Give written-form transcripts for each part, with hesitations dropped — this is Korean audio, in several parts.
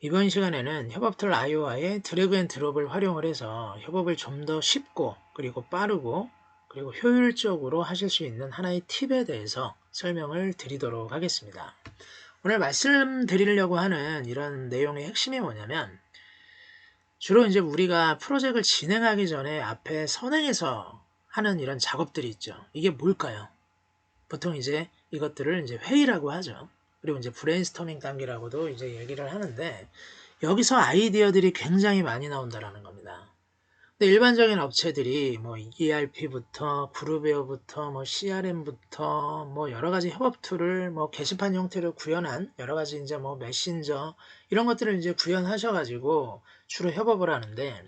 이번 시간에는 협업 툴 아이오와의 드래그 앤 드롭을 활용을 해서 협업을 좀 더 쉽고 그리고 빠르고 그리고 효율적으로 하실 수 있는 하나의 팁에 대해서 설명을 드리도록 하겠습니다. 오늘 말씀드리려고 하는 이런 내용의 핵심이 뭐냐면, 주로 이제 우리가 프로젝트를 진행하기 전에 앞에 선행해서 하는 이런 작업들이 있죠. 이게 뭘까요? 보통 이제 이것들을 이제 회의라고 하죠. 그리고 이제 브레인스토밍 단계라고도 이제 얘기를 하는데, 여기서 아이디어들이 굉장히 많이 나온다라는 겁니다. 근데 일반적인 업체들이 뭐 ERP부터 그룹웨어부터 뭐 CRM부터 뭐 여러 가지 협업 툴을 뭐 게시판 형태로 구현한 여러 가지 이제 뭐 메신저 이런 것들을 이제 구현하셔가지고 주로 협업을 하는데,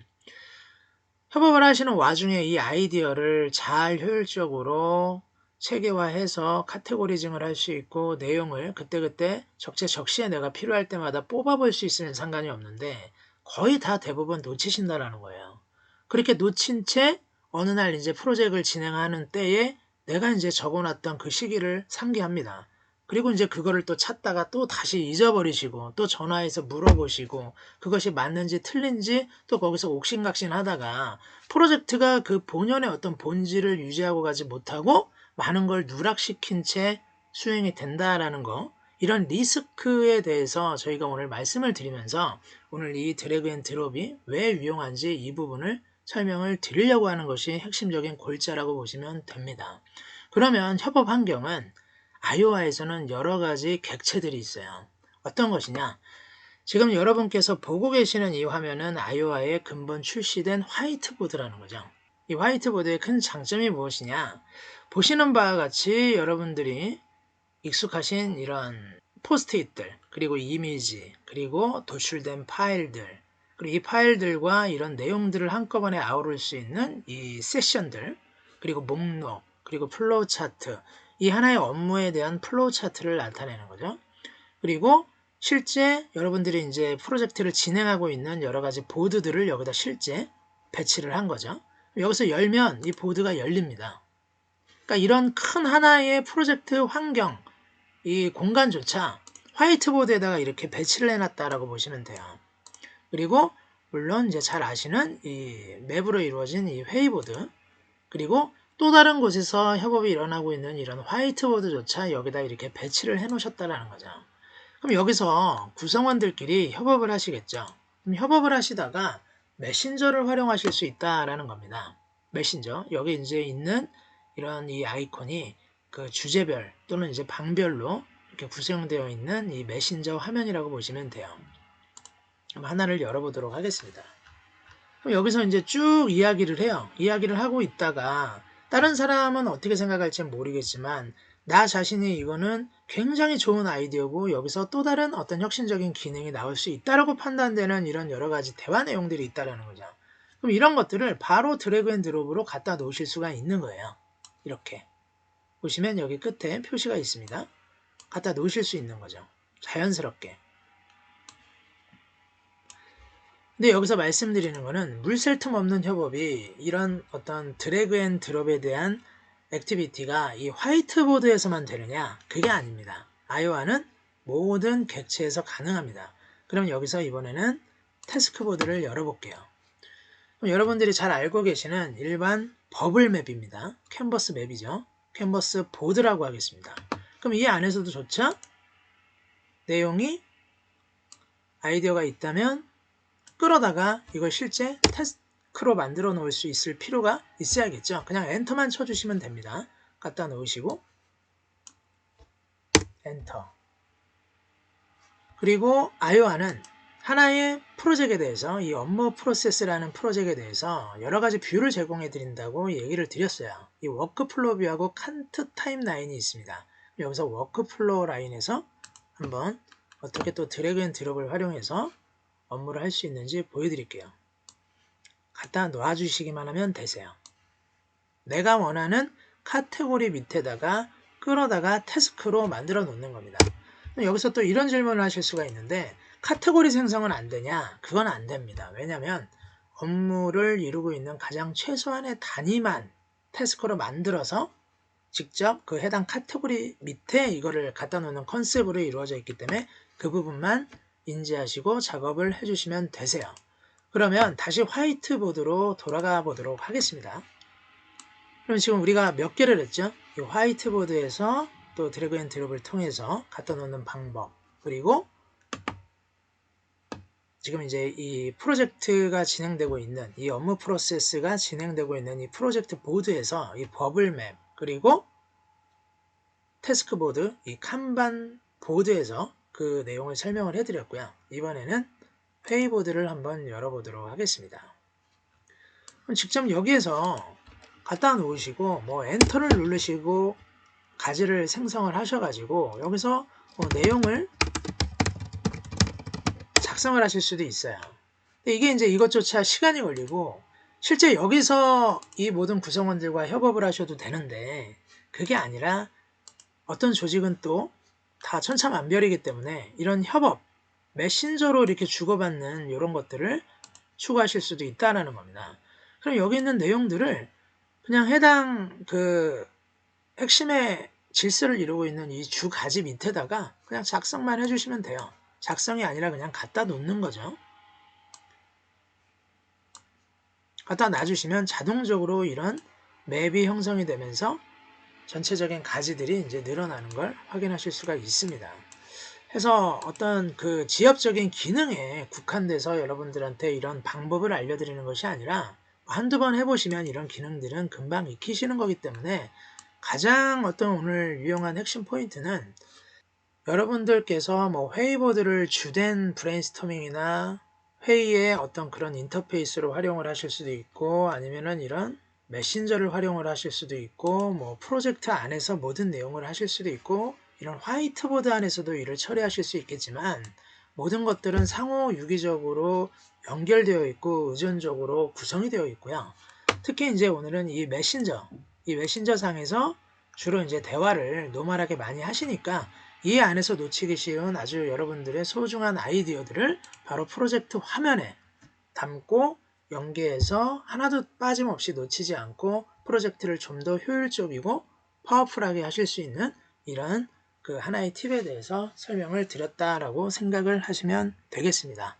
협업을 하시는 와중에 이 아이디어를 잘 효율적으로 체계화해서 카테고리징을 할 수 있고 내용을 그때그때 적재적시에 내가 필요할 때마다 뽑아볼 수 있으면 상관이 없는데, 거의 다 대부분 놓치신다라는 거예요. 그렇게 놓친 채 어느 날 이제 프로젝트를 진행하는 때에 내가 이제 적어놨던 그 시기를 상기합니다. 그리고 이제 그거를 또 찾다가 또 다시 잊어버리시고 또 전화해서 물어보시고 그것이 맞는지 틀린지 또 거기서 옥신각신 하다가 프로젝트가 그 본연의 어떤 본질을 유지하고 가지 못하고 많은 걸 누락시킨 채 수행이 된다라는 거, 이런 리스크에 대해서 저희가 오늘 말씀을 드리면서 오늘 이 드래그 앤 드롭이 왜 유용한지 이 부분을 설명을 드리려고 하는 것이 핵심적인 골자라고 보시면 됩니다. 그러면 협업 환경은 아이오와에서는 여러 가지 객체들이 있어요. 어떤 것이냐? 지금 여러분께서 보고 계시는 이 화면은 아이오와에 근본 출시된 화이트보드라는 거죠. 이 화이트보드의 큰 장점이 무엇이냐? 보시는 바와 같이 여러분들이 익숙하신 이런 포스트잇들, 그리고 이미지, 그리고 도출된 파일들, 그리고 이 파일들과 이런 내용들을 한꺼번에 아우를 수 있는 이 세션들, 그리고 목록, 그리고 플로우 차트, 이 하나의 업무에 대한 플로우 차트를 나타내는 거죠. 그리고 실제 여러분들이 이제 프로젝트를 진행하고 있는 여러 가지 보드들을 여기다 실제 배치를 한 거죠. 여기서 열면 이 보드가 열립니다. 그러니까 이런 큰 하나의 프로젝트 환경, 이 공간조차 화이트보드에다가 이렇게 배치를 해놨다라고 보시면 돼요. 그리고 물론 이제 잘 아시는 이 맵으로 이루어진 이 회의보드, 그리고 또 다른 곳에서 협업이 일어나고 있는 이런 화이트보드조차 여기다 이렇게 배치를 해 놓으셨다라는 거죠. 그럼 여기서 구성원들끼리 협업을 하시겠죠. 그럼 협업을 하시다가 메신저를 활용하실 수 있다라는 겁니다. 메신저, 여기 이제 있는 이런 이 아이콘이 그 주제별 또는 이제 방별로 이렇게 구성되어 있는 이 메신저 화면이라고 보시면 돼요. 그럼 하나를 열어보도록 하겠습니다. 그럼 여기서 이제 쭉 이야기를 해요. 이야기를 하고 있다가 다른 사람은 어떻게 생각할지 모르겠지만 나 자신이 이거는 굉장히 좋은 아이디어고 여기서 또 다른 어떤 혁신적인 기능이 나올 수 있다라고 판단되는 이런 여러 가지 대화 내용들이 있다라는 거죠. 그럼 이런 것들을 바로 드래그 앤 드롭으로 갖다 놓으실 수가 있는 거예요. 이렇게 보시면 여기 끝에 표시가 있습니다. 갖다 놓으실 수 있는 거죠. 자연스럽게. 근데 여기서 말씀드리는 거는 물 샐 틈 없는 협업이 이런 어떤 드래그 앤 드롭에 대한 액티비티가 이 화이트보드에서만 되느냐? 그게 아닙니다. 아이오와는 모든 객체에서 가능합니다. 그럼 여기서 이번에는 태스크보드를 열어볼게요. 그럼 여러분들이 잘 알고 계시는 일반 버블 맵입니다. 캔버스 맵이죠. 캔버스 보드라고 하겠습니다. 그럼 이 안에서도 내용이 아이디어가 있다면 끌어다가 이걸 실제 태스크로 만들어 놓을 수 있을 필요가 있어야겠죠. 그냥 엔터만 쳐주시면 됩니다. 갖다 놓으시고 엔터. 그리고 아이오와는 하나의 프로젝트에 대해서 이 업무 프로세스라는 프로젝트에 대해서 여러 가지 뷰를 제공해 드린다고 얘기를 드렸어요. 이 워크플로우 뷰하고 칸트 타임라인이 있습니다. 여기서 워크플로우 라인에서 한번 어떻게 또 드래그 앤 드롭을 활용해서 업무를 할 수 있는지 보여드릴게요. 갖다 놔주시기만 하면 되세요. 내가 원하는 카테고리 밑에다가 끌어다가 태스크로 만들어 놓는 겁니다. 여기서 또 이런 질문을 하실 수가 있는데 카테고리 생성은 안 되냐? 그건 안 됩니다. 왜냐하면 업무를 이루고 있는 가장 최소한의 단위만 태스크로 만들어서 직접 그 해당 카테고리 밑에 이거를 갖다 놓는 컨셉으로 이루어져 있기 때문에 그 부분만 인지하시고 작업을 해주시면 되세요. 그러면 다시 화이트보드로 돌아가 보도록 하겠습니다. 그럼 지금 우리가 몇 개를 했죠? 이 화이트보드에서 또 드래그 앤 드롭을 통해서 갖다 놓는 방법, 그리고 지금 이제 이 프로젝트가 진행되고 있는 이 업무 프로세스가 진행되고 있는 이 프로젝트 보드에서 이 버블 맵, 그리고 태스크 보드, 이 칸반 보드에서 그 내용을 설명을 해드렸고요. 이번에는 회의보드를 한번 열어보도록 하겠습니다. 그럼 직접 여기에서 갖다 놓으시고 뭐 엔터를 누르시고 가지를 생성을 하셔가지고 여기서 내용을 작성을 하실 수도 있어요. 근데 이게 이제 이것조차 시간이 걸리고 실제 여기서 이 모든 구성원들과 협업을 하셔도 되는데 그게 아니라 어떤 조직은 또 다 천차만별이기 때문에 이런 협업, 메신저로 이렇게 주고받는 이런 것들을 추구하실 수도 있다라는 겁니다. 그럼 여기 있는 내용들을 그냥 해당 그 핵심의 질서를 이루고 있는 이 주 가지 밑에다가 그냥 작성만 해주시면 돼요. 작성이 아니라 그냥 갖다 놓는 거죠. 갖다 놔주시면 자동적으로 이런 맵이 형성이 되면서 전체적인 가지들이 이제 늘어나는 걸 확인하실 수가 있습니다. 해서 어떤 그 지엽적인 기능에 국한돼서 여러분들한테 이런 방법을 알려드리는 것이 아니라 한두 번 해보시면 이런 기능들은 금방 익히시는 거기 때문에 가장 어떤 오늘 유용한 핵심 포인트는 여러분들께서 뭐 회의보드를 주된 브레인스토밍이나 회의의 어떤 그런 인터페이스로 활용을 하실 수도 있고 아니면은 이런 메신저를 활용을 하실 수도 있고 뭐 프로젝트 안에서 모든 내용을 하실 수도 있고 이런 화이트보드 안에서도 일을 처리하실 수 있겠지만 모든 것들은 상호 유기적으로 연결되어 있고 의존적으로 구성이 되어 있고요. 특히 이제 오늘은 이 메신저 상에서 주로 이제 대화를 노멀하게 많이 하시니까 이 안에서 놓치기 쉬운 아주 여러분들의 소중한 아이디어들을 바로 프로젝트 화면에 담고 연계해서 하나도 빠짐없이 놓치지 않고 프로젝트를 좀 더 효율적이고 파워풀하게 하실 수 있는 이런 그 하나의 팁에 대해서 설명을 드렸다라고 생각을 하시면 되겠습니다.